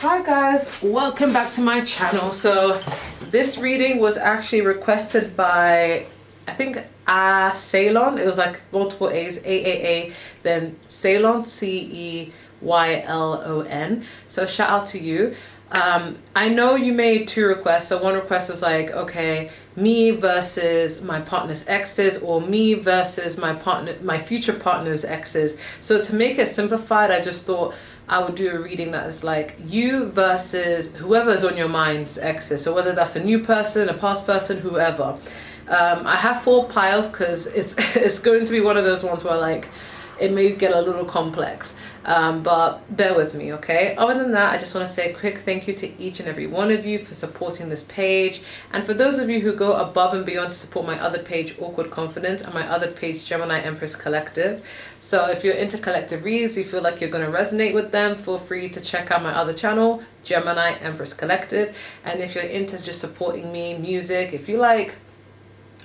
Hi guys, welcome back to my channel. So this reading was actually requested by, I think, Ceylon. It was like multiple A's, AAA, then Ceylon, Ceylon. So shout out to you. I know you made two requests. So one request was like, okay, me versus my partner's exes, or me versus my future partner's exes. So to make it simplified, I just thought I would do a reading that is like you versus whoever's on your mind's exes. So whether that's a new person, a past person, whoever. I have 4 piles because it's going to be one of those ones where like it may get a little complex, but bear with me, okay? Other than that, I just want to say a quick thank you to each and every one of you for supporting this page, and for those of you who go above and beyond to support my other page, Awkward Confidence, and my other page, Gemini Empress Collective. So if you're into collective reads, you feel like you're going to resonate with them, feel free to check out my other channel, Gemini Empress Collective. And if you're into just supporting me, music, if you like,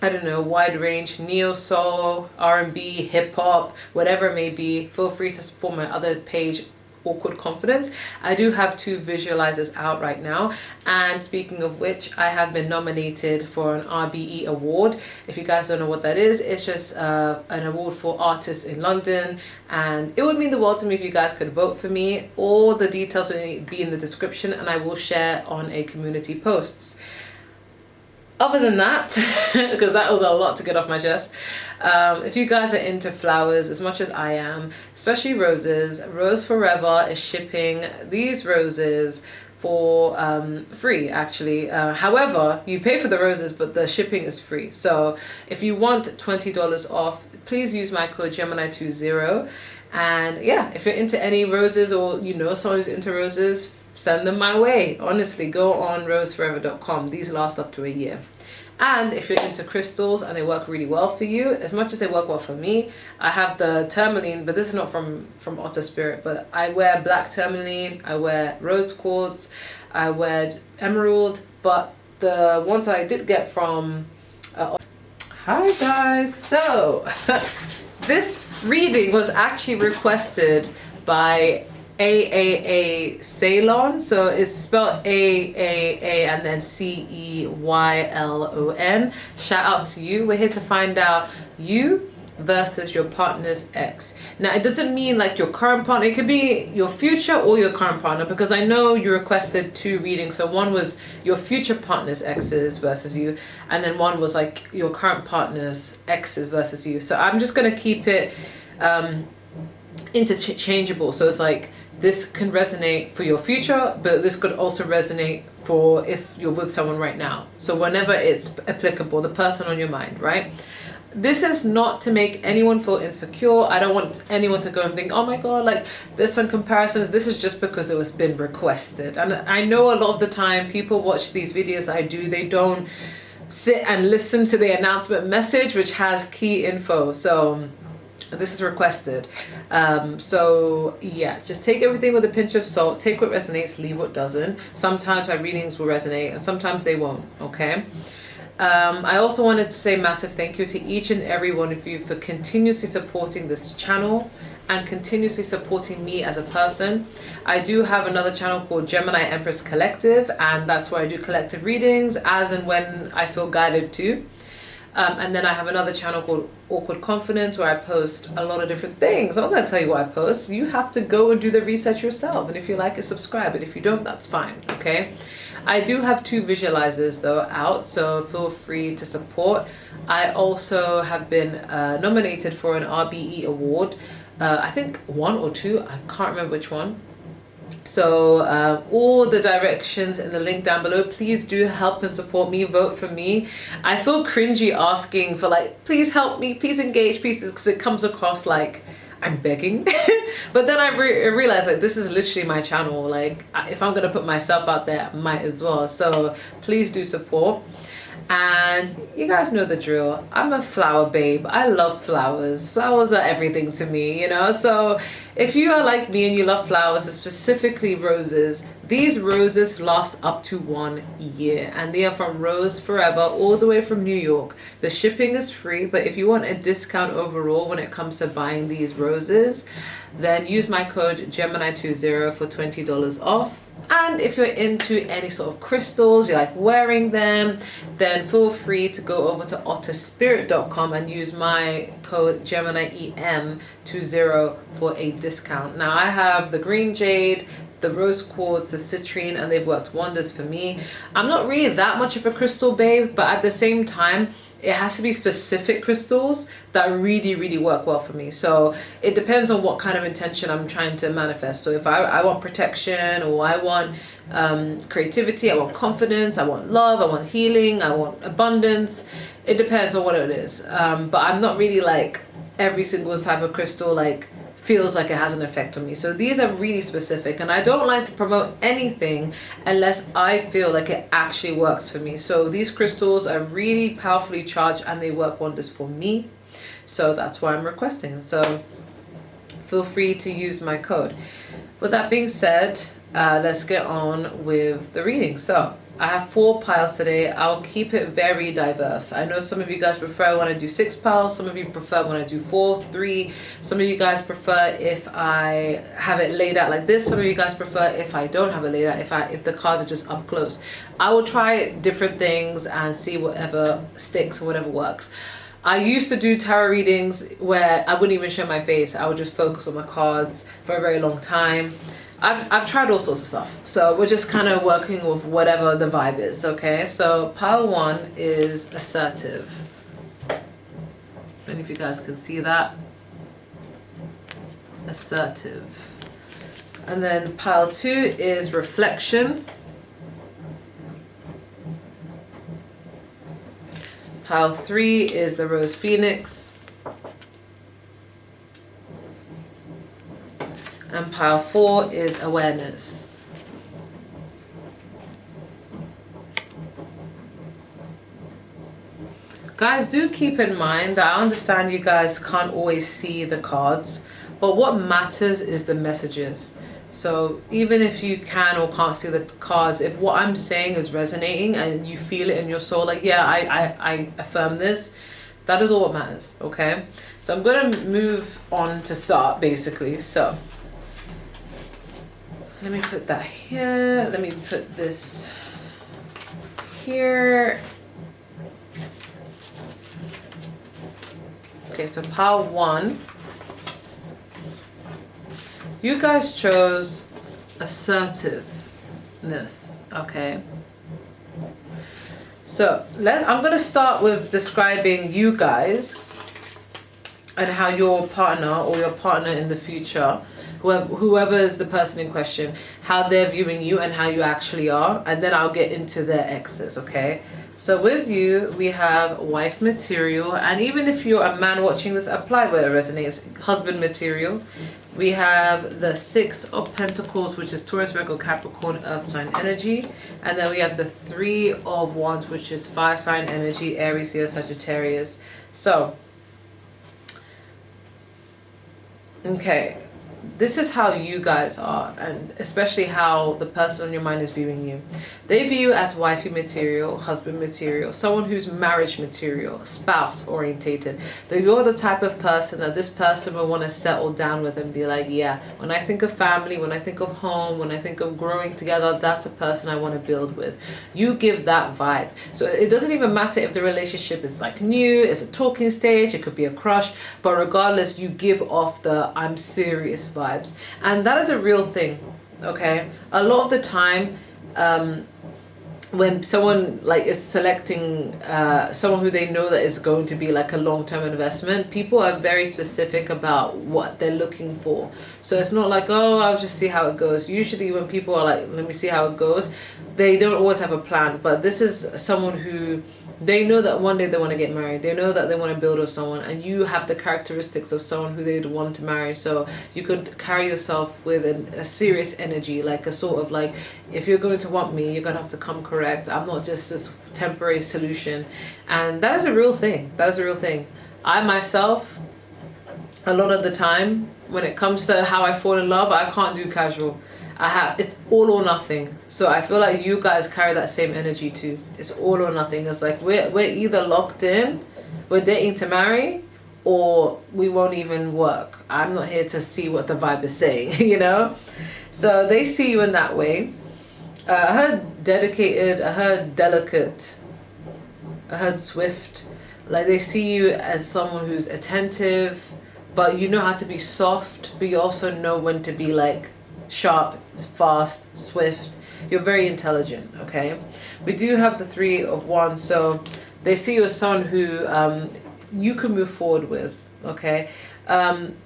I don't know, wide range, neo soul, R&B, hip hop, whatever it may be, feel free to support my other page, Awkward Confidence. I do have 2 visualizers out right now, and speaking of which, I have been nominated for an RBE award. If you guys don't know what that is, it's just an award for artists in London, and it would mean the world to me if you guys could vote for me. All the details will be in the description, and I will share on a community posts. Other than that, because that was a lot to get off my chest, if you guys are into flowers as much as I am, especially roses, Rose Forever is shipping these roses for free actually. However, you pay for the roses, but the shipping is free. So if you want $20 off, please use my code Gemini20. And yeah, if you're into any roses, or you know someone who's into roses, send them my way. Honestly, go on roseforever.com. These last up to a year. And if you're into crystals and they work really well for you, as much as they work well for me, I have the tourmaline, but this is not from Otter Spirit, but I wear black tourmaline, I wear rose quartz, I wear emerald, but the ones I did get from Hi guys, so this reading was actually requested by AAA Ceylon, so it's spelled AAA and then CEYLON. Shout out to you. We're here to find out you versus your partner's ex. Now it doesn't mean like your current partner, it could be your future or your current partner, because I know you requested 2 readings. So one was your future partner's exes versus you, and then one was like your current partner's exes versus you. So I'm just gonna keep it interchangeable. So it's like this can resonate for your future, but this could also resonate for if you're with someone right now. So whenever it's applicable, the person on your mind, right? This is not to make anyone feel insecure. I don't want anyone to go and think, oh my God, like there's some comparisons. This is just because it was been requested. And I know a lot of the time people watch these videos I do, they don't sit and listen to the announcement message, which has key info. So this is requested. So yeah, just take everything with a pinch of salt. Take what resonates, leave what doesn't. Sometimes my readings will resonate and sometimes they won't, okay? I also wanted to say massive thank you to each and every one of you for continuously supporting this channel and continuously supporting me as a person. I do have another channel called Gemini Empress Collective, and that's where I do collective readings as and when I feel guided to. And then I have another channel called Awkward Confidence, where I post a lot of different things. I'm not going to tell you what I post. You have to go and do the research yourself. And if you like it, subscribe. But if you don't, that's fine. Okay. I do have 2 visualizers though out, so feel free to support. I also have been nominated for an RBE award. I think 1 or 2. I can't remember which one. So all the directions in the link down below. Please do help and support me, vote for me. I feel cringy asking for like, please help me, please engage, please, because it comes across like I'm begging. But then I realized like this is literally my channel. Like if I'm gonna put myself out there, I might as well. So please do support. And you guys know the drill. I'm a flower babe. I love flowers. Flowers are everything to me, you know? So If you are like me and you love flowers, specifically roses, these roses last up to 1 year, and they are from Rose Forever, all the way from New York. The shipping is free, but if you want a discount overall when it comes to buying these roses, then use my code Gemini20 for $20 off. And if you're into any sort of crystals, you like wearing them, then feel free to go over to otterspirit.com and use my code GeminiEM20 for a discount. Now I have the green jade, the rose quartz, the citrine, and they've worked wonders for me. I'm not really that much of a crystal babe, but at the same time, it has to be specific crystals that really, really work well for me. So it depends on what kind of intention I'm trying to manifest. So if I want protection, or I want creativity, I want confidence, I want love, I want healing, I want abundance. It depends on what it is. But I'm not really like every single type of crystal like feels like it has an effect on me. So these are really specific, and I don't like to promote anything unless I feel like it actually works for me. So these crystals are really powerfully charged and they work wonders for me. So that's why I'm requesting. So feel free to use my code. With that being said, let's get on with the reading. So I have 4 piles today. I'll keep it very diverse. I know some of you guys prefer when I do 6 piles. Some of you prefer when I do 4, 3. Some of you guys prefer if I have it laid out like this. Some of you guys prefer if I don't have it laid out, if the cards are just up close. I will try different things and see whatever sticks or whatever works. I used to do tarot readings where I wouldn't even show my face. I would just focus on the cards for a very long time. I've tried all sorts of stuff, so we're just kind of working with whatever the vibe is, okay? So pile 1 is assertive. And if you guys can see that, assertive. And then pile 2 is reflection. Pile 3 is the rose phoenix. And pile 4 is awareness. Guys, do keep in mind that I understand you guys can't always see the cards, but what matters is the messages. So even if you can or can't see the cards, if what I'm saying is resonating and you feel it in your soul, like, yeah, I affirm this, that is all what matters, okay? So I'm going to move on to start, basically. So let me put that here. Let me put this here. Okay, so pile 1. You guys chose assertiveness, okay? So I'm going to start with describing you guys and how your partner or your partner in the future, whoever is the person in question, how they're viewing you and how you actually are, and then I'll get into their exes, okay? So with you, we have wife material, and even if you're a man watching this, apply where it resonates, husband material. We have the 6 of Pentacles, which is Taurus, Virgo, Capricorn, Earth sign energy. And then we have the 3 of Wands, which is fire sign energy, Aries, Leo, Sagittarius. So, okay, this is how you guys are, and especially how the person on your mind is viewing you. They view you as wifey material, husband material, someone who's marriage material, spouse orientated. That you're the type of person that this person will want to settle down with and be like, yeah, when I think of family, when I think of home, when I think of growing together, that's the person I want to build with. You give that vibe. So it doesn't even matter if the relationship is like new, it's a talking stage, it could be a crush, but regardless, you give off the I'm serious vibes. And that is a real thing, okay? A lot of the time, when someone like is selecting someone who they know that is going to be like a long-term investment, people are very specific about what they're looking for. So it's not like, oh, I'll just see how it goes. Usually when people are like, let me see how it goes, they don't always have a plan. But this is someone who they know that one day they want to get married. They know that they want to build with someone, and you have the characteristics of someone who they'd want to marry. So you could carry yourself with a serious energy, like a sort of like, if you're going to want me, you're going to have to come correct. I'm not just this temporary solution. And that is a real thing. That is a real thing. I myself, a lot of the time, when it comes to how I fall in love, I can't do casual. It's all or nothing. So I feel like you guys carry that same energy too. It's all or nothing. It's like we're either locked in, we're dating to marry, or we won't even work. I'm not here to see what the vibe is saying, you know? So they see you in that way. I heard dedicated, I heard delicate, I heard swift. Like they see you as someone who's attentive, but you know how to be soft, but you also know when to be like sharp, fast, swift. You're very intelligent, okay? We do have the 3 of Wands, so they see you as someone who you can move forward with, okay?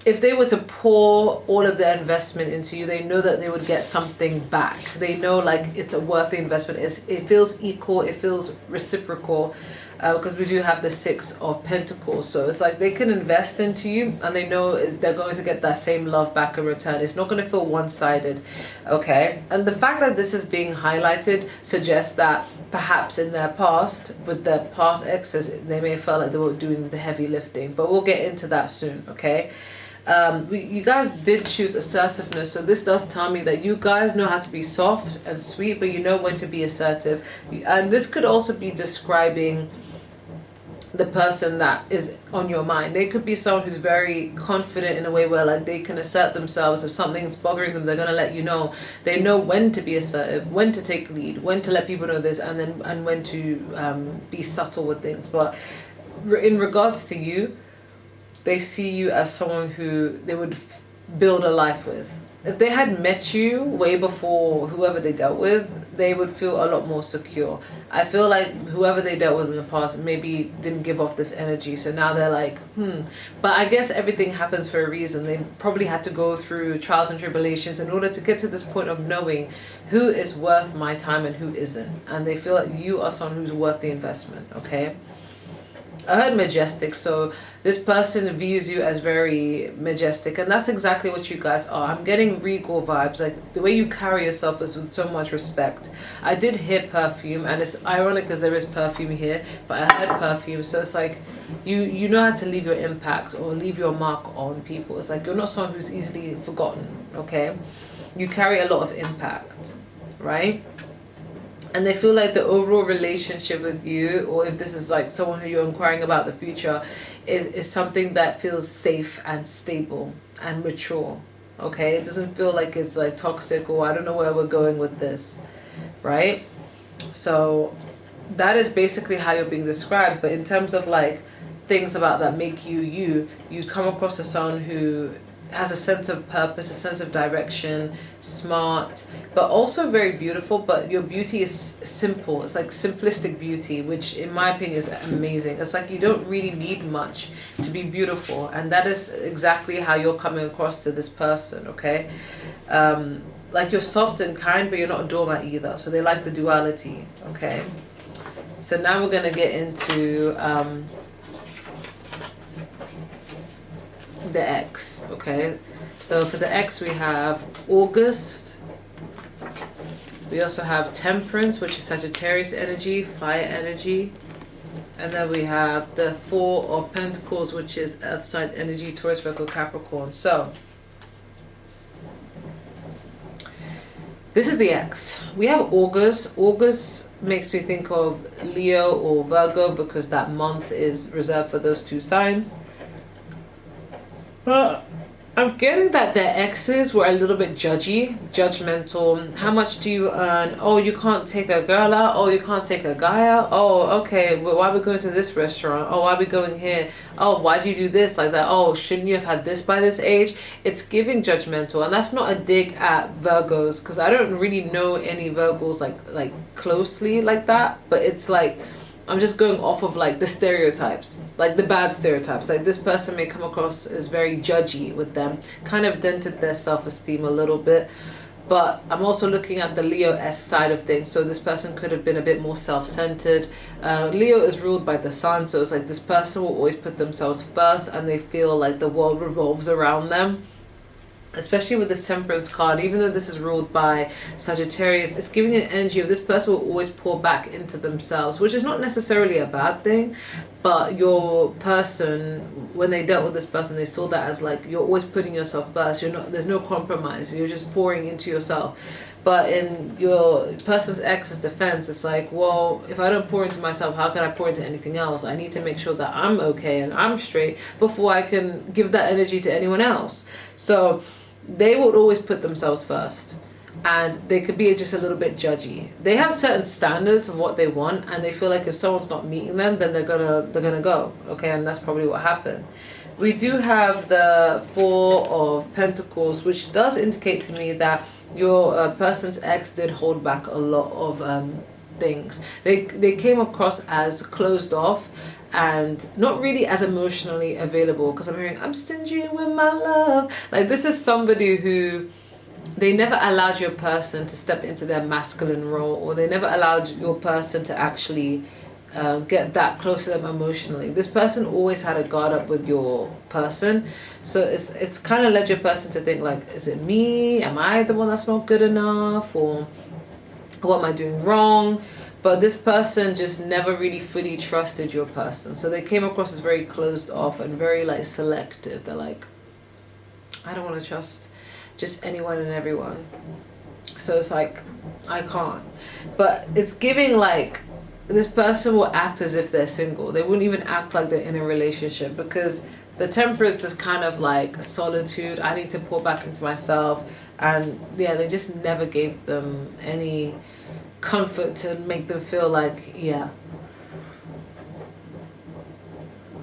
If they were to pour all of their investment into you, they know that they would get something back. They know like it's a worthy investment. It feels equal, it feels reciprocal, because we do have the 6 of Pentacles. So it's like they can invest into you and they know they're going to get that same love back in return. It's not going to feel one-sided, okay? And the fact that this is being highlighted suggests that perhaps in their past, with their past exes, they may have felt like they were doing the heavy lifting. But we'll get into that soon, okay? You guys did choose assertiveness, so this does tell me that you guys know how to be soft and sweet, but you know when to be assertive. And this could also be describing the person that is on your mind. They could be someone who's very confident in a way where like they can assert themselves. If something's bothering them, they're going to let you know. They know when to be assertive, when to take lead, when to let people know this, and when to be subtle with things. But in regards to you, they see you as someone who they would build a life with. If they had met you way before whoever they dealt with, they would feel a lot more secure. I feel like whoever they dealt with in the past maybe didn't give off this energy, so now they're like, But I guess everything happens for a reason. They probably had to go through trials and tribulations in order to get to this point of knowing who is worth my time and who isn't. And they feel like you are someone who's worth the investment, okay? I heard majestic, so this person views you as very majestic, and that's exactly what you guys are. I'm getting regal vibes, like the way you carry yourself is with so much respect. I did hear perfume, and it's ironic because there is perfume here, but I heard perfume, so it's like you know how to leave your impact or leave your mark on people. It's like you're not someone who's easily forgotten, okay? You carry a lot of impact, right? And they feel like the overall relationship with you, or if this is like someone who you're inquiring about the future, is something that feels safe and stable and mature, okay? It doesn't feel like it's like toxic, or I don't know where we're going with this, right? So that is basically how you're being described. But in terms of like things about that make you come across as someone who has a sense of purpose, a sense of direction, smart, but also very beautiful. But your beauty is simple. It's like simplistic beauty, which in my opinion is amazing. It's like you don't really need much to be beautiful, and that is exactly how you're coming across to this person, okay? Like you're soft and kind, but you're not a doormat either. So they like the duality, okay? So now we're gonna get into the X, okay? So for the X we have August. We also have Temperance, which is Sagittarius energy, fire energy. And then we have the 4 of Pentacles, which is Earth sign energy, Taurus, Virgo, Capricorn. So this is the X. We have August. August makes me think of Leo or Virgo because that month is reserved for those 2 signs. I'm getting that their exes were a little bit judgmental. How much do you earn? Oh, you can't take a girl out. Oh, you can't take a guy out. Oh, okay. Well, why are we going to this restaurant? Oh, why are we going here? Oh, why do you do this like that? Oh, shouldn't you have had this by this age? It's giving judgmental, and that's not a dig at Virgos because I don't really know any Virgos like closely like that. But it's like, I'm just going off of like the stereotypes, like the bad stereotypes. Like this person may come across as very judgy with them, kind of dented their self-esteem a little bit. But I'm also looking at the Leo-esque side of things. So this person could have been a bit more self-centered. Leo is ruled by the sun. So it's like this person will always put themselves first and they feel like the world revolves around them. especially with this Temperance card, even though this is ruled by Sagittarius, it's giving an energy of this person will always pour back into themselves, which is not necessarily a bad thing, but your person, when they dealt with this person, they saw that as like, you're always putting yourself first. You're not, there's no compromise. You're just pouring into yourself. But in your person's ex's defense, it's like, well, if I don't pour into myself, how can I pour into anything else? I need to make sure that I'm okay and I'm straight before I can give that energy to anyone else. So they would always put themselves first, and they could be just a little bit judgy. They have certain standards of what they want, and they feel like if someone's not meeting them, then they're gonna go. Okay, and that's probably what happened. We do have the Four of Pentacles, which does indicate to me that your person's ex did hold back a lot of things. They came across as closed off and not really as emotionally available, because I'm hearing, I'm stingy with my love. Like, this is somebody who, they never allowed your person to step into their masculine role, or they never allowed your person to actually get that close to them emotionally. This person always had a guard up with your person, so it's kind of led your person to think like, is it me? Am I the one that's not good enough? Or what am I doing wrong? But this person just never really fully trusted your person. So they came across as very closed off and very like selective. They're like, I don't want to trust just anyone and everyone. So it's like, I can't. But it's giving like, this person will act as if they're single. They wouldn't even act like they're in a relationship, because the Temperance is kind of like solitude. I need to pour back into myself. And yeah, they just never gave them any comfort to make them feel like, yeah.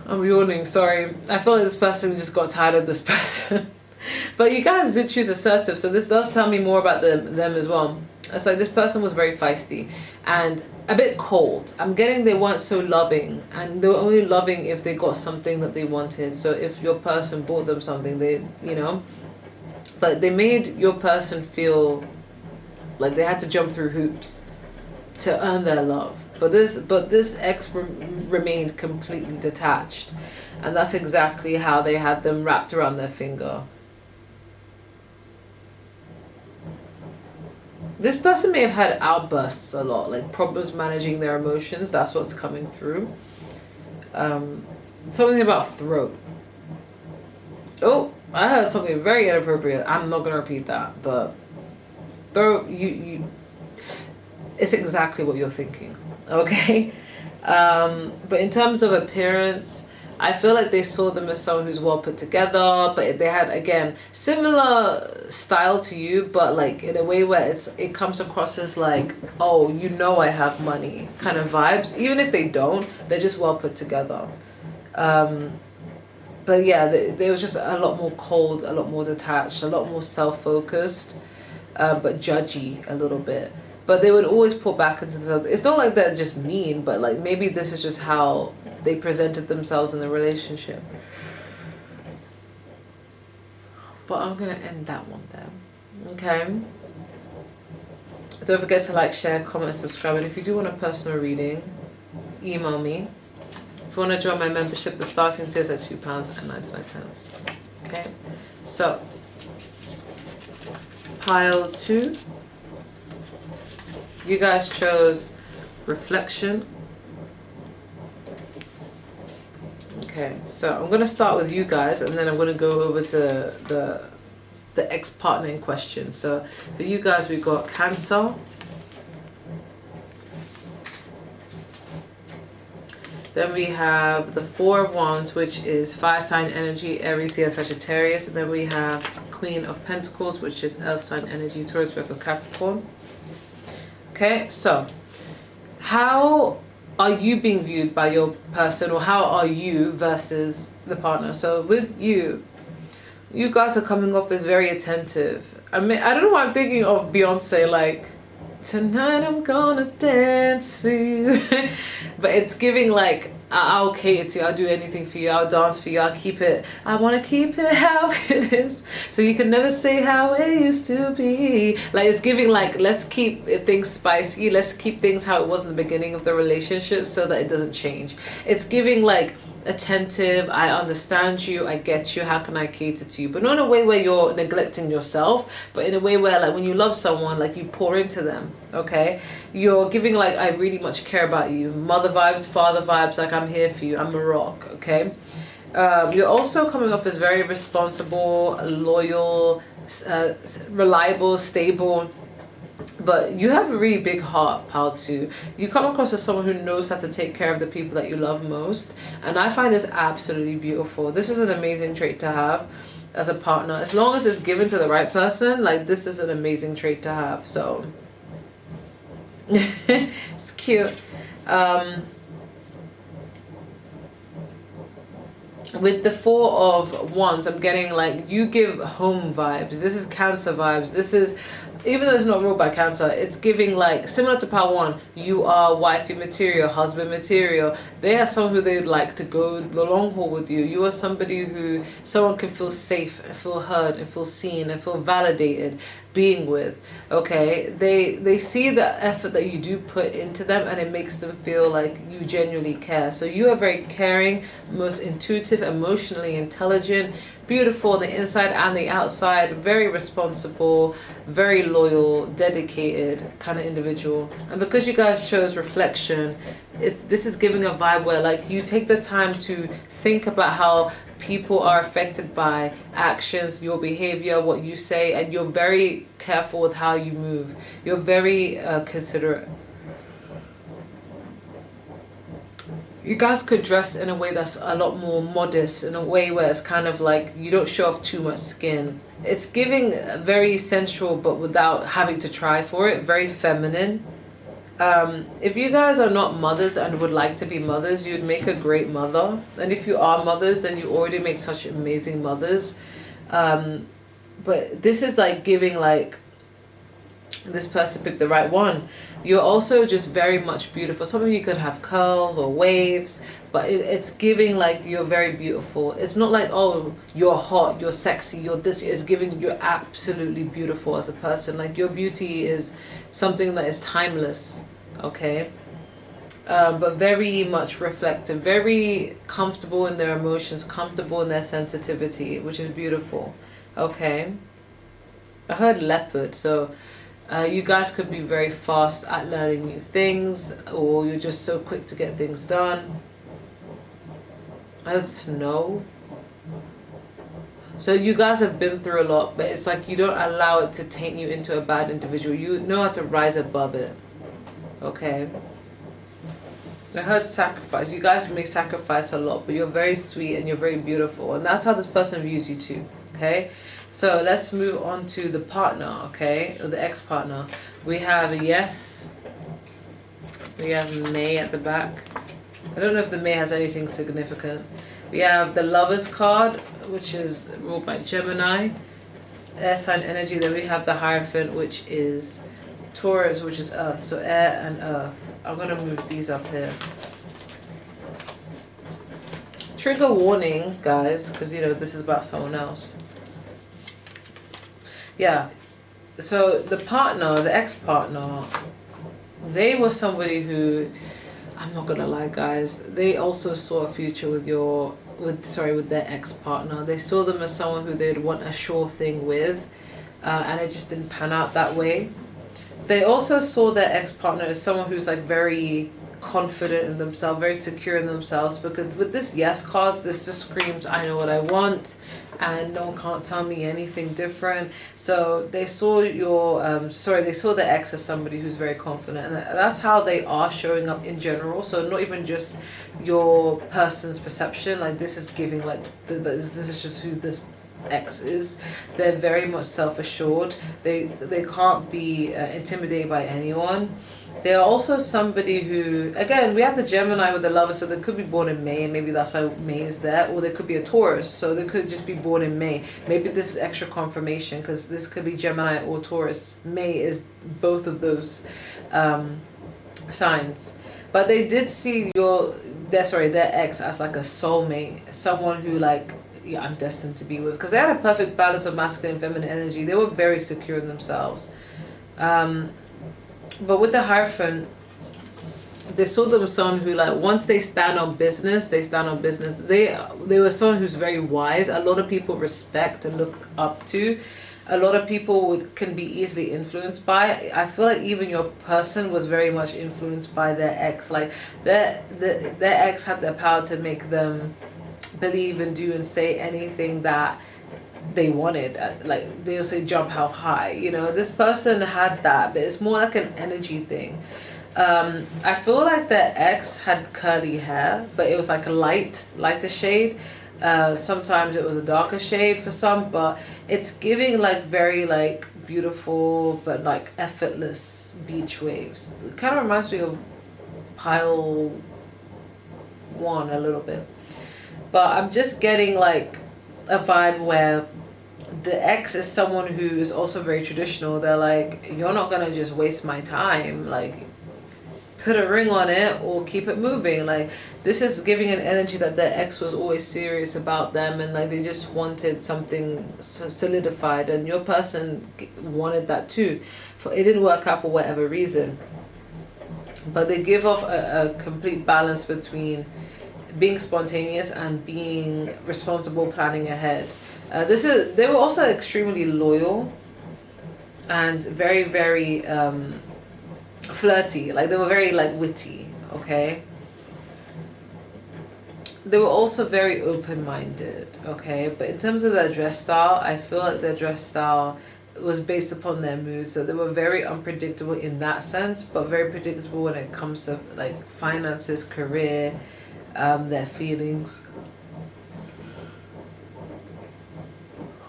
I'm yawning, sorry. I feel like this person just got tired of this person. But you guys did choose assertive, so this does tell me more about them as well. It's like this person was very feisty and a bit cold. I'm getting they weren't so loving, and they were only loving if they got something that they wanted. So if your person bought them something, they, you know, but they made your person feel like they had to jump through hoops to earn their love. But this ex remained completely detached, and that's exactly how they had them wrapped around their finger. This person may have had outbursts a lot, like problems managing their emotions. That's what's coming through. Something about throat. Oh, I heard something very inappropriate. I'm not gonna repeat that, but throat. It's exactly what you're thinking. Okay. But in terms of appearance, I feel like they saw them as someone who's well put together, but they had, again, similar style to you, but like in a way where it comes across as like, oh, you know, I have money kind of vibes. Even if they don't, they're just well put together. But yeah, they were just a lot more cold, a lot more detached, a lot more self-focused, but judgy a little bit. But they would always pull back into themselves. It's not like they're just mean, but like maybe this is just how they presented themselves in the relationship. But I'm gonna end that one there. Okay. Don't forget to like, share, comment, subscribe, and if you do want a personal reading, email me. If you want to join my membership, the starting tier is at £2.99. Okay. So pile 2. You guys chose reflection. Okay, so I'm going to start with you guys, and then I'm going to go over to the ex-partner in question. So for you guys, we got Cancer. Then we have the Four of Wands, which is fire sign energy, Aries, Leo, Sagittarius. And then we have Queen of Pentacles, which is earth sign energy, Taurus, Virgo, Capricorn. Okay, so how are you being viewed by your person, or how are you versus the partner? So with you, you guys are coming off as very attentive. I mean, I don't know why I'm thinking of Beyonce, like, tonight I'm gonna dance for you. But it's giving like, I'll cater to you, I'll do anything for you, I'll dance for you, I'll keep it, I want to keep it how it is, so you can never say how it used to be. Like, it's giving like, let's keep things spicy, let's keep things how it was in the beginning of the relationship so that it doesn't change. It's giving like, attentive, I understand you, I get you, how can I cater to you? But not in a way where you're neglecting yourself, but in a way where, like, when you love someone, like, you pour into them, okay? You're giving, like, I really much care about you. Mother vibes, father vibes, like, I'm here for you, I'm a rock, okay? You're also coming up as very responsible, loyal, reliable, stable. But you have a really big heart, pal, too. You come across as someone who knows how to take care of the people that you love most. And I find this absolutely beautiful. This is an amazing trait to have as a partner. As long as it's given to the right person, like, this is an amazing trait to have. So, it's cute. With the Four of Wands, I'm getting, like, you give home vibes. This is Cancer vibes. This is, even though it's not ruled by Cancer, it's giving, like, similar to Power 1, you are wifey material, husband material. They are someone who they'd like to go the long haul with you. You are somebody who someone can feel safe and feel heard and feel seen and feel validated being with, okay? They see the effort that you do put into them, and it makes them feel like you genuinely care. So you are very caring, most intuitive, emotionally intelligent, beautiful on the inside and the outside, very responsible, very loyal, dedicated kind of individual. And because you guys chose reflection, this is giving a vibe where, like, you take the time to think about how people are affected by actions, your behavior, what you say, and you're very careful with how you move. You're very considerate. You guys could dress in a way that's a lot more modest, in a way where it's kind of like you don't show off too much skin. It's giving very sensual, but without having to try for it, very feminine. If you guys are not mothers and would like to be mothers, you'd make a great mother. And if you are mothers, then you already make such amazing mothers. But this is like giving, like, this person picked the right one. You're also just very much beautiful. Some of you could have curls or waves, but it's giving, like, you're very beautiful. It's not like, oh, you're hot, you're sexy, you're this. It's giving you're absolutely beautiful as a person. Like, your beauty is something that is timeless, okay? But very much reflective, very comfortable in their emotions, comfortable in their sensitivity, which is beautiful, okay? I heard leopard, so you guys could be very fast at learning new things, or you're just so quick to get things done. As snow. So you guys have been through a lot, but it's like you don't allow it to taint you into a bad individual. You know how to rise above it. Okay. I heard sacrifice. You guys may sacrifice a lot, but you're very sweet and you're very beautiful. And that's how this person views you too. Okay. So let's move on to the partner, okay? Or the ex-partner. We have yes. We have May at the back. I don't know if the May has anything significant. We have the Lovers card, which is ruled by Gemini. Air sign energy. Then we have the Hierophant, which is Taurus, which is Earth. So air and Earth. I'm going to move these up here. Trigger warning, guys, because, you know, this is about someone else. Yeah, so the partner, the ex-partner, they were somebody who, I'm not gonna lie, guys, they also saw a future with their ex-partner. They saw them as someone who they'd want a sure thing with, and it just didn't pan out that way. They also saw their ex-partner as someone who's, like, very confident in themselves, very secure in themselves, because with this yes card, this just screams, I know what I want, and no one can't tell me anything different. So they saw they saw the ex as somebody who's very confident, and that's how they are showing up in general. So not even just your person's perception, like, this is giving, like, this is just who this ex is. They're very much self-assured. They can't be intimidated by anyone. They are also somebody who, again, we have the Gemini with the Lover, so they could be born in May, and maybe that's why May is there, or they could be a Taurus, so they could just be born in May. Maybe this is extra confirmation, because this could be Gemini or Taurus. May is both of those signs. But they did see their ex as, like, a soulmate, someone who, like, yeah, I'm destined to be with, because they had a perfect balance of masculine and feminine energy. They were very secure in themselves. But with the Hierophant, they saw them as someone who, like, once they stand on business, they stand on business. They were someone who's very wise. A lot of people respect and look up to. A lot of people can be easily influenced by. I feel like even your person was very much influenced by their ex. Like their ex had the power to make them believe and do and say anything that they wanted. Like they also jump half high. You know, this person had that, but it's more like an energy thing. I feel like their ex had curly hair, but it was like a lighter shade. Sometimes it was a darker shade for some, but it's giving like very like beautiful but like effortless beach waves. It kind of reminds me of Pile 1 a little bit. But I'm just getting like a vibe where the ex is someone who is also very traditional. They're like, you're not gonna just waste my time. Like, put a ring on it or keep it moving. Like, this is giving an energy that their ex was always serious about them, and like they just wanted something solidified, and your person wanted that too. It didn't work out for whatever reason, but they give off a complete balance between being spontaneous and being responsible, planning ahead. They were also extremely loyal and very, very flirty. Like they were very like witty. Okay, they were also very open-minded. Okay, but in terms of their dress style, I feel like their dress style was based upon their mood. So they were very unpredictable in that sense, but very predictable when it comes to like finances, career, their feelings.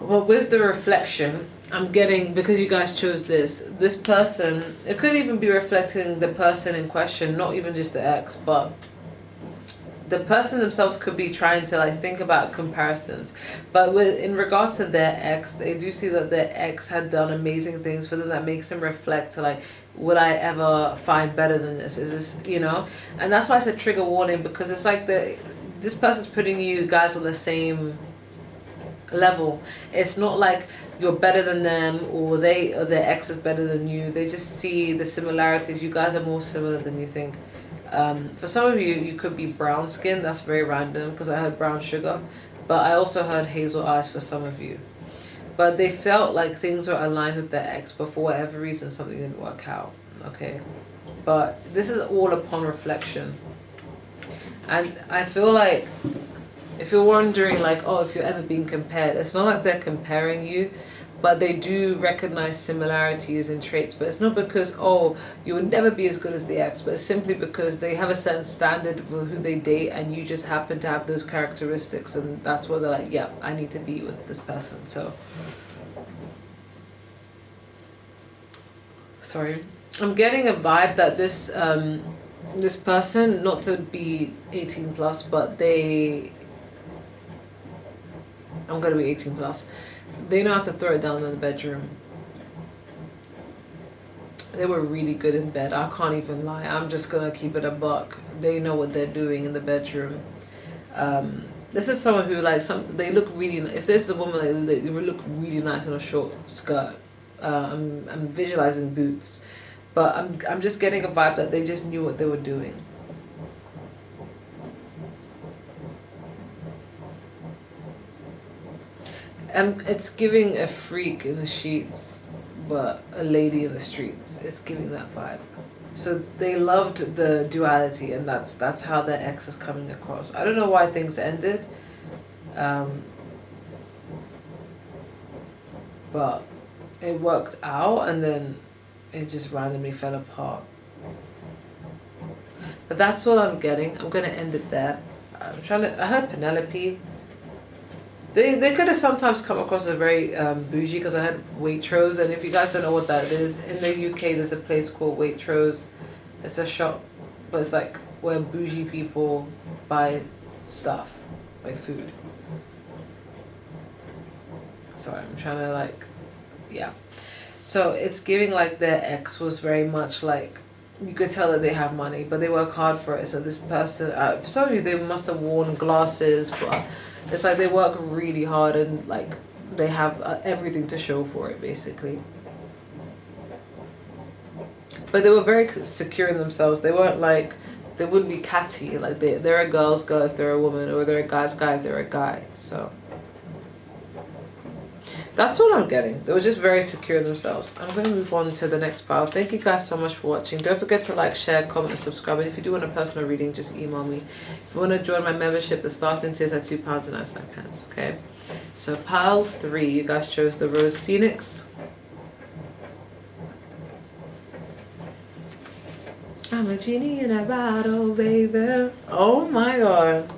Well, with the reflection, I'm getting, because you guys chose this person, it could even be reflecting the person in question, not even just the ex, but the person themselves could be trying to like think about comparisons. But in regards to their ex, they do see that their ex had done amazing things for them that makes them reflect to like, would I ever find better than this? Is this, you know? And that's why it's a trigger warning, because it's like this person's putting you guys on the same level. It's not like you're better than them or their ex is better than you. They just see the similarities. You guys are more similar than you think. For some of you, you could be brown skin. That's very random because I heard brown sugar, but I also heard hazel eyes for some of you. But they felt like things were aligned with their ex, but for whatever reason something didn't work out. Okay, but this is all upon reflection. And I feel like if you're wondering like, oh, if you're ever being compared, it's not like they're comparing you, but they do recognize similarities in traits. But it's not because, oh, you would never be as good as the ex, but it's simply because they have a certain standard for who they date, and you just happen to have those characteristics, and that's where they're like, yeah, I need to be with this person. So, sorry, I'm getting a vibe that this person, not to be 18 plus, but I'm gonna be 18 plus. They know how to throw it down in the bedroom. They were really good in bed. I can't even lie. I'm just gonna keep it a buck. They know what they're doing in the bedroom. This is someone who like they look really. If there's a woman, they look really nice in a short skirt. I'm visualizing boots, but I'm just getting a vibe that they just knew what they were doing. It's giving a freak in the sheets, but a lady in the streets. It's giving that vibe. So they loved the duality, and that's how their ex is coming across. I don't know why things ended, but it worked out, and then it just randomly fell apart. But that's all I'm getting. I'm gonna end it there. I heard Penelope. They could have sometimes come across as very bougie, because I had Waitrose, and if you guys don't know what that is, in the UK there's a place called Waitrose. It's a shop, but it's like where bougie people buy stuff, buy food. Sorry, I'm trying to like, yeah. So it's giving like their ex was very much like, you could tell that they have money, but they work hard for it. So this person, for some of you, they must have worn glasses, but it's like they work really hard, and like they have everything to show for it, basically. But they were very secure in themselves. They weren't like they wouldn't be catty. Like they're a girl's girl if they're a woman, or they're a guy's guy if they're a guy. So that's what I'm getting. They were just very secure in themselves. I'm going to move on to the next pile. Thank you guys so much for watching. Don't forget to like, share, comment, and subscribe. And if you do want a personal reading, just email me. If you want to join my membership, the starting tiers are £2.99. Okay. So pile 3, you guys chose the Rose Phoenix. I'm a genie in a bottle, baby. Oh my god.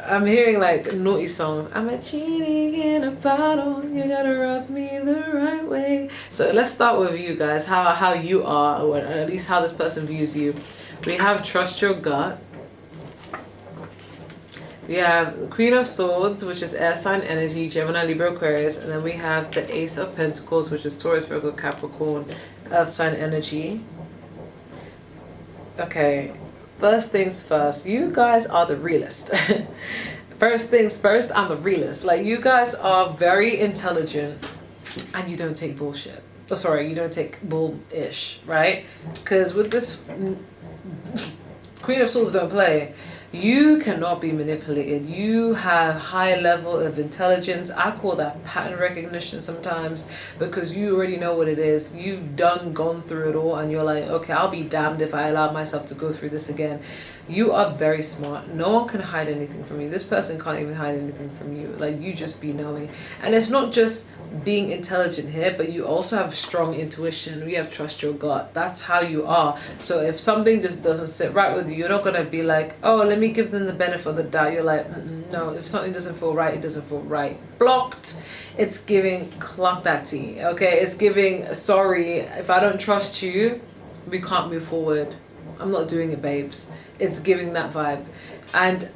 I'm hearing like naughty songs. I'm a genie in a bottle. You gotta rub me the right way. So let's start with you guys. How you are, or at least how this person views you. We have trust your gut. We have Queen of Swords, which is air sign energy, Gemini, Libra, Aquarius. And then we have the Ace of Pentacles, which is Taurus, Virgo, Capricorn, earth sign energy. Okay, first things first. You guys are the realist. First things first, I'm the realist. Like, you guys are very intelligent and you don't take bullshit. Oh, sorry, you don't take bull-ish, right? Because with this Queen of Swords don't play. You cannot be manipulated. You have high level of intelligence. I call that pattern recognition sometimes, because you already know what it is. You've gone through it all, and you're like, okay, I'll be damned if I allow myself to go through this again. You are very smart. No one can hide anything from you. This person can't even hide anything from you. Like, you just be knowing. And it's not just being intelligent here, but you also have strong intuition. We have trust your gut. That's how you are. So if something just doesn't sit right with you, you're not gonna be like, oh, let me give them the benefit of the doubt. You're like, no, if something doesn't feel right, it doesn't feel right. Blocked. It's giving clock that tea. Okay, it's giving sorry, if I don't trust you, we can't move forward. I'm not doing it, babes. It's giving that vibe. And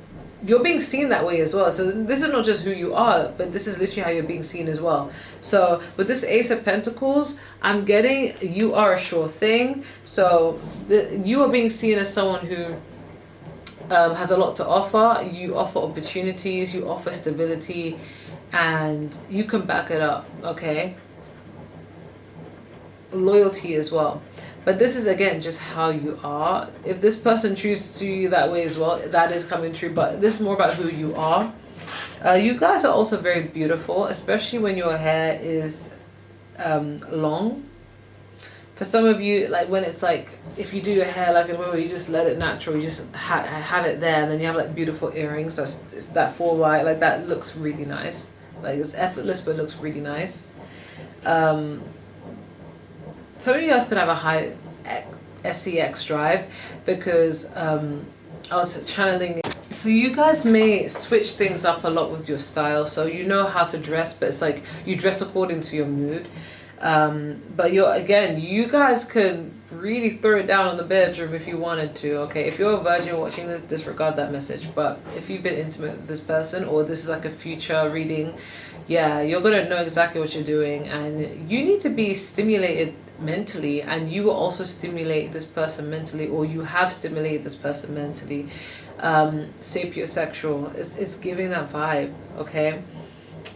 you're being seen that way as well. So this is not just who you are, but this is literally how you're being seen as well. So with this Ace of Pentacles, I'm getting you are a sure thing. So you are being seen as someone who has a lot to offer. You offer opportunities, you offer stability, and you can back it up, okay? Loyalty as well. But this is, again, just how you are. If this person chooses to see you that way as well, that is coming true. But this is more about who you are. You guys are also very beautiful, especially when your hair is long. For some of you, like when it's like, if you do your hair like a woman, you just let it natural, you just have it there, and then you have like beautiful earrings. That's that 4 like that looks really nice. Like, it's effortless, but it looks really nice. Some of you guys could have a high SEX drive, because I was channeling it. So you guys may switch things up a lot with your style. So you know how to dress, but it's like you dress according to your mood. But you guys could really throw it down in the bedroom if you wanted to. Okay, if you're a virgin watching this, disregard that message. But if you've been intimate with this person, or this is like a future reading, yeah, you're gonna know exactly what you're doing, and you need to be stimulated mentally, and you will also stimulate this person mentally, or you have stimulated this person mentally. Sapiosexual, it's giving that vibe, okay?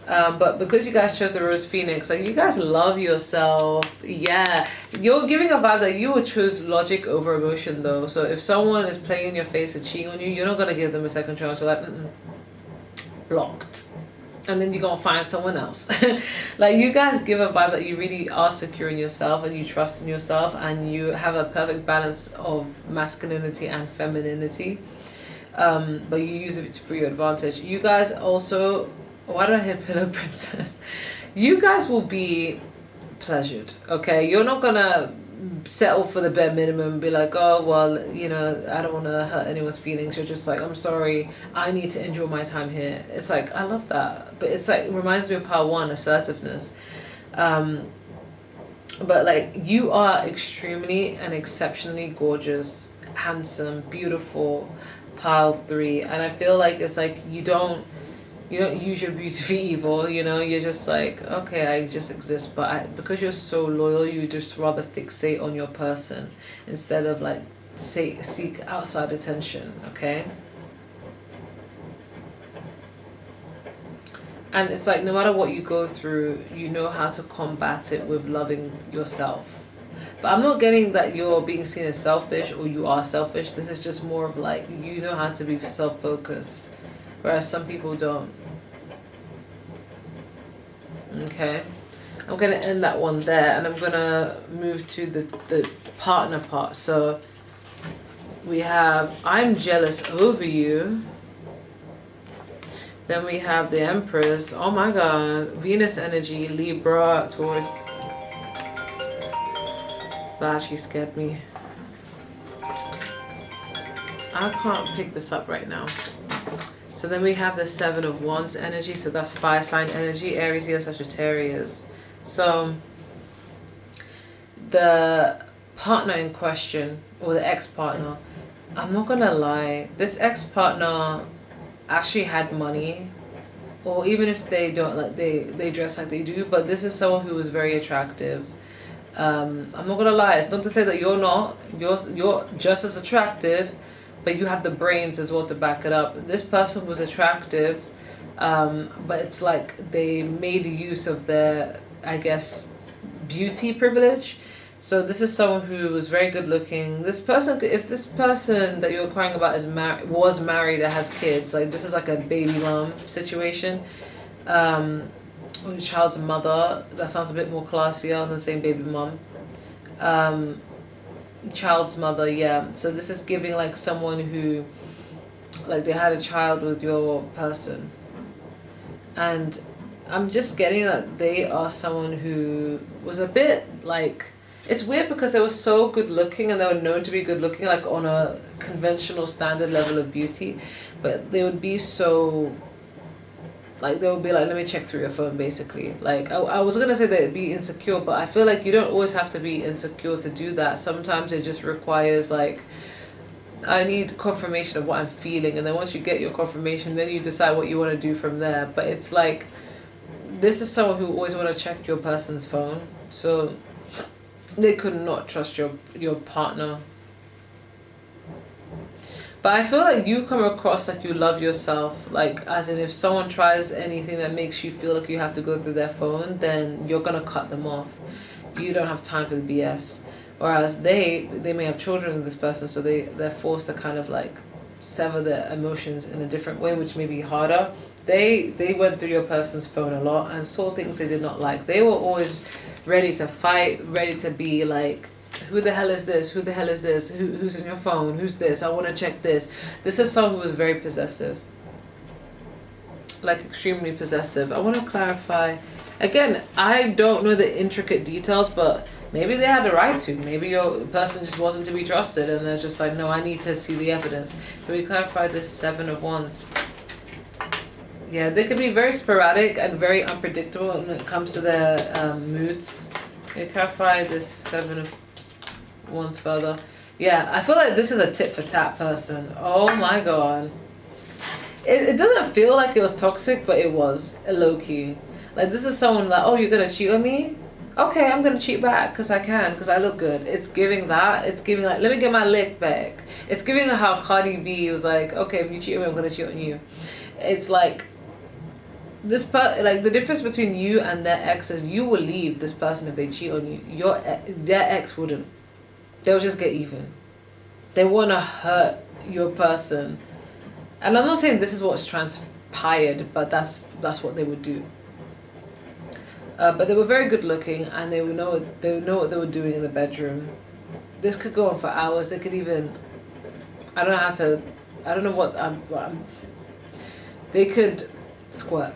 But because you guys chose the Rose Phoenix, like, you guys love yourself. Yeah, you're giving a vibe that you would choose logic over emotion, though. So if someone is playing in your face and cheating on you, you're not gonna give them a second chance. You're like, blocked. And then you're gonna find someone else. Like, you guys give a vibe that you really are secure in yourself, and you trust in yourself, and you have a perfect balance of masculinity and femininity, but you use it for your advantage. You guys also, why did I hear Pillow Princess? You guys will be pleasured, okay? You're not gonna settle for the bare minimum and be like, oh, well, you know, I don't want to hurt anyone's feelings. You're just like, I'm sorry, I need to enjoy my time here. It's like, I love that. But it's like, it reminds me of part 1, assertiveness. But like, you are extremely and exceptionally gorgeous, handsome, beautiful, pile 3. And I feel like it's like, you don't use your beauty for evil, you know. You're just like, okay, I just exist. But because you're so loyal, you just rather fixate on your person instead of like seek outside attention, okay? And it's like, no matter what you go through, you know how to combat it with loving yourself. But I'm not getting that you're being seen as selfish or you are selfish. This is just more of like, you know how to be self-focused, whereas some people don't. Okay, I'm gonna end that one there, and I'm gonna move to the partner part. So we have, I'm jealous over you. Then we have the Empress. Oh my God, Venus energy, Libra, Taurus. That actually scared me. I can't pick this up right now. So then we have the Seven of Wands energy. So that's fire sign energy, Aries, Leo, Sagittarius. So the partner in question, or the ex-partner, I'm not gonna lie, this ex-partner actually had money, or even if they don't, like they dress like they do, but this is someone who was very attractive. I'm not gonna lie, it's not to say that you're not, you're just as attractive, but you have the brains as well to back it up. This person was attractive, but it's like they made use of their, I guess, beauty privilege. So this is someone who was very good looking. This person, if this person that you're crying about was married and has kids, like this is like a baby mom situation. Child's mother, that sounds a bit more classier than saying baby mom. Child's mother, yeah. So this is giving like someone who, like they had a child with your person. And I'm just getting that they are someone who was a bit like, it's weird because they were so good looking and they were known to be good looking, like on a conventional standard level of beauty, but they would be so, like they would be like, let me check through your phone basically. Like I was gonna say they'd be insecure, but I feel like you don't always have to be insecure to do that. Sometimes it just requires like, I need confirmation of what I'm feeling, and then once you get your confirmation, then you decide what you want to do from there. But it's like, this is someone who always want to check your person's phone, so they could not trust your partner. But I feel like you come across like you love yourself, like as in if someone tries anything that makes you feel like you have to go through their phone, then you're gonna cut them off. You don't have time for the BS. Whereas they may have children with this person, so they're forced to kind of like sever their emotions in a different way, which may be harder. They went through your person's phone a lot and saw things they did not like. They were always ready to fight, ready to be like, who the hell is this? Who the hell is this? Who's in your phone? Who's this? I want to check this. This is someone who was very possessive. Like extremely possessive. I want to clarify. Again, I don't know the intricate details, but maybe they had the right to. Maybe your person just wasn't to be trusted and they're just like, no, I need to see the evidence. Can we clarify this Seven of Wands? Yeah, they could be very sporadic and very unpredictable when it comes to their moods. Can we clarify this Seven of Wands further? Yeah, I feel like this is a tit for tat person. Oh my God. It doesn't feel like it was toxic, but it was low key. Like this is someone like, oh, you're gonna cheat on me? Okay, I'm gonna cheat back because I can, because I look good. It's giving that. It's giving like, let me get my lick back. It's giving how Cardi B was like, okay, if you cheat on me, I'm gonna cheat on you. It's like, like the difference between you and their ex is you will leave this person if they cheat on you. Their ex wouldn't. They'll just get even. They want to hurt your person. And I'm not saying this is what's transpired, but that's what they would do. But they were very good looking, and they would know what they were doing in the bedroom. This could go on for hours. They could even, I don't know what they could squirt.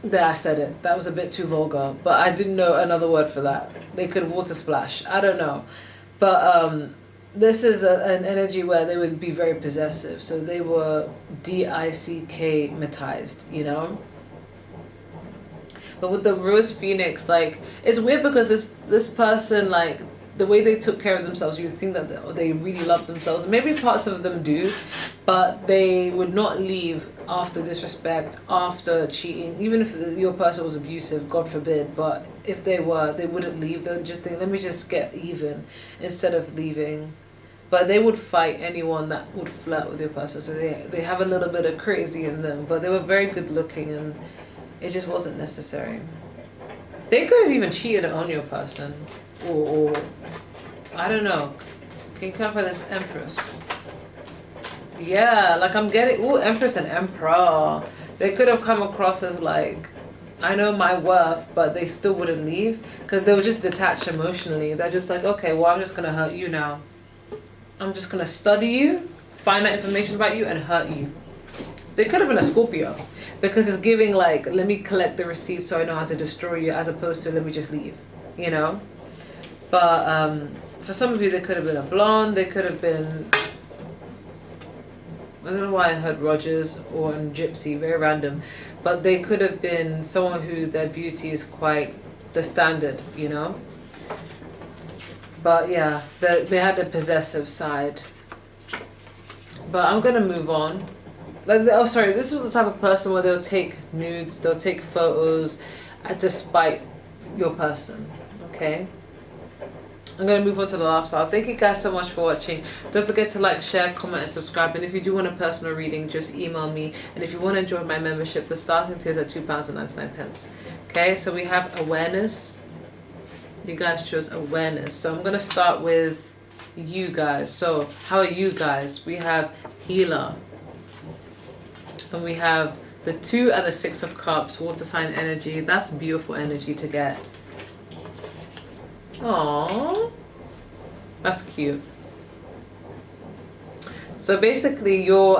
There, I said it. That was a bit too vulgar, but I didn't know another word for that. They could water splash. I don't know. But this is an energy where they would be very possessive. So they were dickmatized, you know? But with the Rose Phoenix, like, it's weird because this person, like, the way they took care of themselves, you would think that they really loved themselves. Maybe parts of them do, but they would not leave after disrespect, after cheating, even if your person was abusive, God forbid. But if they were, they wouldn't leave. They would just think, let me just get even instead of leaving. But they would fight anyone that would flirt with your person. So they have a little bit of crazy in them, but they were very good looking, and it just wasn't necessary. They could have even cheated on your person, or I don't know. Can you clarify this Empress? Yeah, like I'm getting, ooh, Empress and Emperor. They could have come across as like, I know my worth, but they still wouldn't leave because they were just detached emotionally. They're just like, okay, well, I'm just going to hurt you now. I'm just going to study you, find out information about you, and hurt you. They could have been a Scorpio because it's giving like, let me collect the receipts so I know how to destroy you, as opposed to let me just leave, you know? But for some of you, they could have been a blonde. They could have been, I don't know why I heard Rogers or Gypsy, very random. But they could have been someone who their beauty is quite the standard, you know? But yeah, they had a possessive side. But I'm going to move on. Like, oh, sorry, this is the type of person where they'll take nudes, they'll take photos despite your person, okay? I'm going to move on to the last part. Thank you guys so much for watching. Don't forget to like, share, comment, and subscribe. And if you do want a personal reading, just email me. And if you want to join my membership, the starting tier is at £2.99. Okay, so we have awareness. You guys chose awareness. So I'm going to start with you guys. So how are you guys? We have healer. And we have the 2 and the 6 of cups, water sign energy. That's beautiful energy to get. Aww, that's cute. So basically your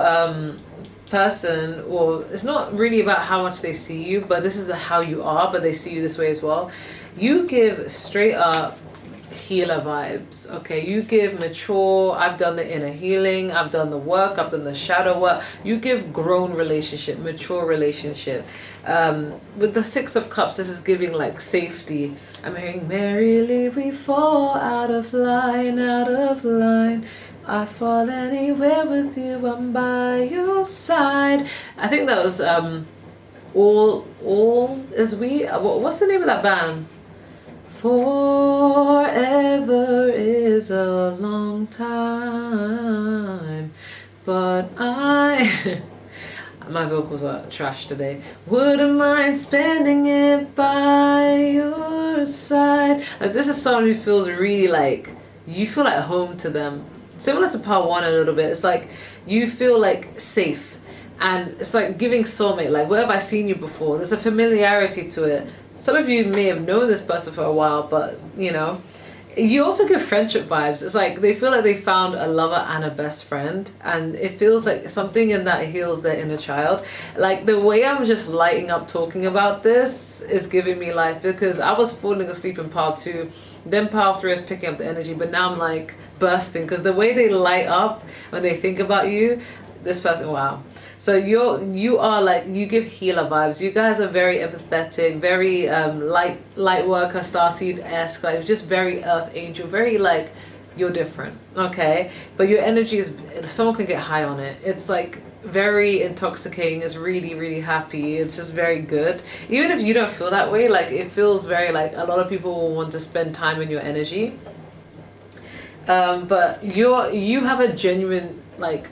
person, or it's not really about how much they see you, but this is the how you are, but they see you this way as well. You give straight up healer vibes, okay? You give mature, I've done the inner healing, I've done the work, I've done the shadow work. You give grown relationship, mature relationship. With the 6 of cups, this is giving like safety. I'm hearing merrily we fall out of line, out of line. I fall anywhere with you, I'm by your side. I think that was all is we, what's the name of that band? Forever is a long time, but I my vocals are trash today. Wouldn't mind spending it by your side. Like, this is someone who feels really like, you feel like home to them. Similar to part 1 a little bit. It's like, you feel like safe. And it's like giving soulmate, like, where have I seen you before? There's a familiarity to it. Some of you may have known this person for a while, but, you know, you also give friendship vibes. It's like they feel like they found a lover and a best friend, and it feels like something in that heals their inner child. Like, the way I'm just lighting up talking about this is giving me life, because I was falling asleep in part 2, then part 3 is picking up the energy, but now I'm like bursting because the way they light up when they think about you, this person, wow. So you are like, you give healer vibes. You guys are very empathetic, very light worker, starseed-esque, like just very earth angel, very like, you're different, okay? But your energy is, someone can get high on it. It's like very intoxicating. It's really, really happy. It's just very good. Even if you don't feel that way, like it feels very like a lot of people will want to spend time in your energy. But you have a genuine like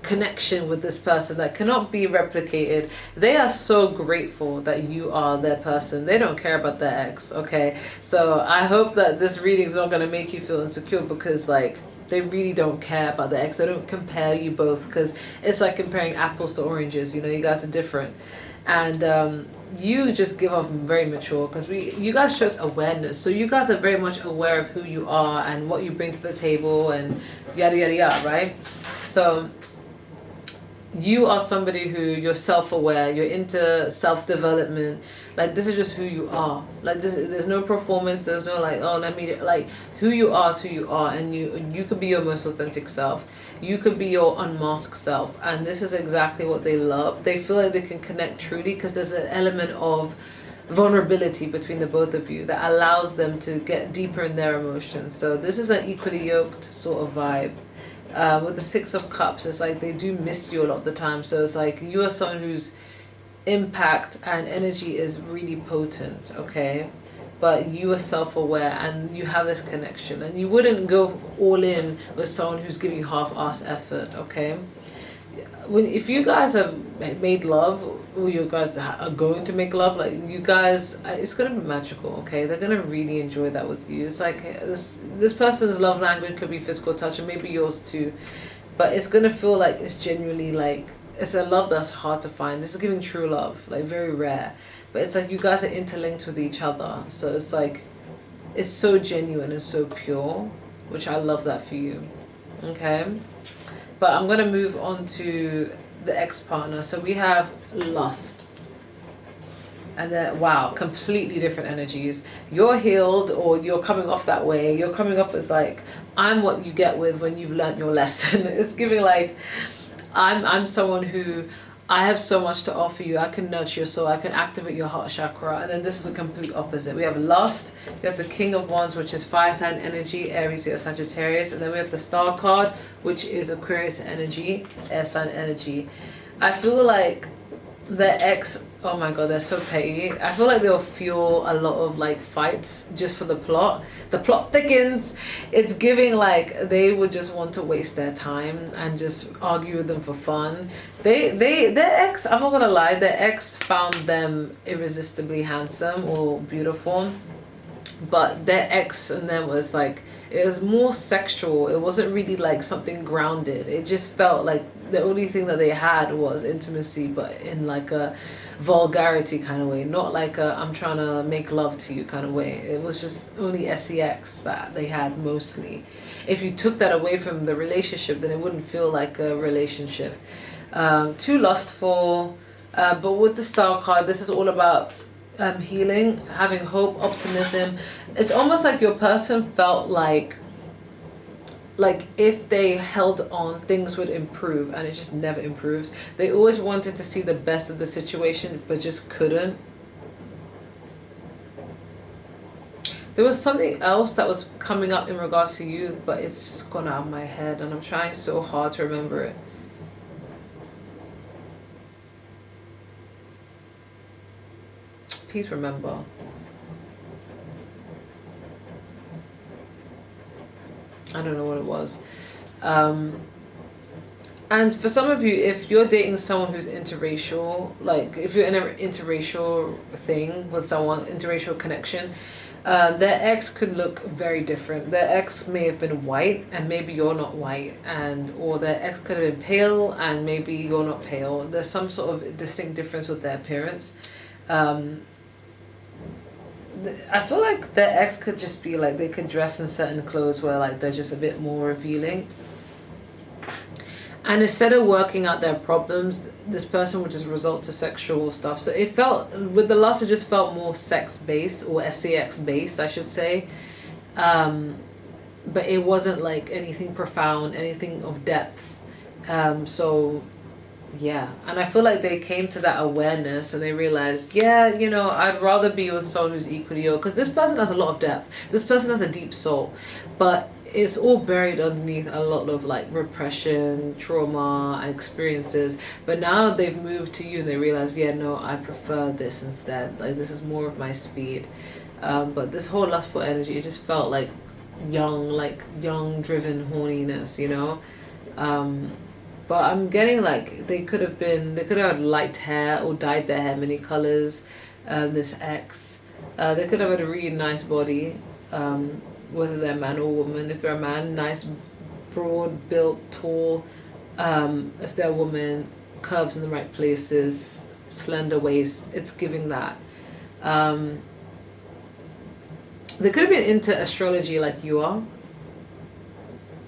connection with this person that cannot be replicated. They are so grateful that you are their person. They don't care about their ex, okay? So I hope that this reading is not going to make you feel insecure, because like they really don't care about the ex. They don't compare you both, because it's like comparing apples to oranges. You know, you guys are different. And you just give off very mature, because you guys show us awareness. So you guys are very much aware of who you are and what you bring to the table and yada yada yada, right? So you are somebody who, you're self-aware, you're into self-development. Like, this is just who you are. Like, there's no performance, there's no like, oh, let me, like, who you are is who you are, and you could be your most authentic self. You could be your unmasked self, and this is exactly what they love. They feel like they can connect truly, because there's an element of vulnerability between the both of you that allows them to get deeper in their emotions. So this is an equally yoked sort of vibe. With the 6 of Cups, it's like they do miss you a lot of the time. So it's like you are someone whose impact and energy is really potent, okay? But you are self-aware and you have this connection, and you wouldn't go all in with someone who's giving half-ass effort, okay? if you guys have made love, or you guys are going to make love, like you guys, it's gonna be magical. Okay, they're gonna really enjoy that with you. It's like this person's love language could be physical touch, and maybe yours too, but it's gonna feel like it's genuinely like it's a love that's hard to find. This is giving true love, like very rare, but it's like you guys are interlinked with each other, so it's like it's so genuine and so pure, which I love that for you. Okay. But I'm going to move on to the ex-partner. So we have lust. And then, wow, completely different energies. You're healed, or you're coming off that way. You're coming off as like, I'm what you get with when you've learnt your lesson. It's giving like, I'm someone who, I have so much to offer you. I can nurture your soul. I can activate your heart chakra. And then this is the complete opposite. We have lust. We have the King of Wands, which is fire sign energy, Aries or Sagittarius. And then we have the Star card, which is Aquarius energy, air sign energy. I feel like the ex, oh my god, they're so petty. I feel like they'll fuel a lot of like fights just for the plot. The plot thickens. It's giving like they would just want to waste their time and just argue with them for fun. Their ex, I'm not gonna lie, their ex found them irresistibly handsome or beautiful, but their ex and them was like, it was more sexual. It wasn't really like something grounded. It just felt like the only thing that they had was intimacy, but in like a vulgarity kind of way, not like a I'm trying to make love to you kind of way. It was just only sex that they had mostly. If you took that away from the relationship, then it wouldn't feel like a relationship. Too lustful, but with the Star card, this is all about healing, having hope, optimism. It's almost like your person felt like if they held on, things would improve, and it just never improved. They always wanted to see the best of the situation, but just couldn't. There was something else that was coming up in regards to you, but it's just gone out of my head, and I'm trying so hard to remember it. Please remember. I don't know what it was. And for some of you, if you're dating someone who's interracial, like if you're in an interracial thing with someone, interracial connection, their ex could look very different. Their ex may have been white and maybe you're not white, and or their ex could have been pale and maybe you're not pale. There's some sort of distinct difference with their appearance. I feel like their ex could just be like, they could dress in certain clothes where like they're just a bit more revealing. And instead of working out their problems, this person would just resort to sexual stuff. So it felt, with the lust, it just felt more sex-based, or sex-based, I should say. But it wasn't like anything profound, anything of depth. So yeah, and I feel like they came to that awareness and they realized, yeah, you know, I'd rather be with someone who's equally yoked, because this person has a lot of depth. This person has a deep soul, but it's all buried underneath a lot of like repression, trauma, experiences. But now they've moved to you and they realize, yeah, no, I prefer this instead. Like, this is more of my speed. But this whole lustful energy, it just felt like young driven horniness, you know. But I'm getting like they could have had light hair or dyed their hair many colors. This ex, they could have had a really nice body, whether they're man or woman. If they're a man, nice, broad built, tall. If they're a woman, curves in the right places, slender waist. It's giving that. They could have been into astrology like you are.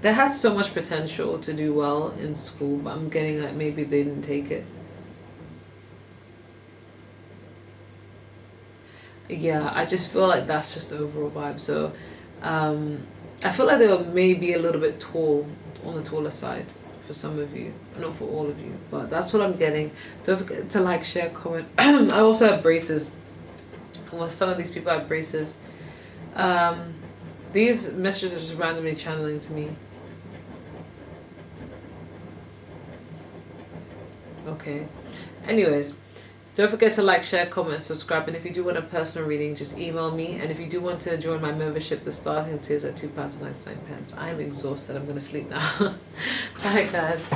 They had so much potential to do well in school, but I'm getting that maybe they didn't take it. Yeah, I just feel like that's just the overall vibe. So I feel like they were maybe a little bit tall, on the taller side for some of you, not for all of you, but that's what I'm getting. Don't forget to like, share, comment. I also have braces. Well, some of these people have braces. These messages are just randomly channeling to me. Okay. Anyways, don't forget to like, share, comment, subscribe. And if you do want a personal reading, just email me. And if you do want to join my membership, the starting tier is at £2.99. I'm exhausted. I'm going to sleep now. Bye, guys.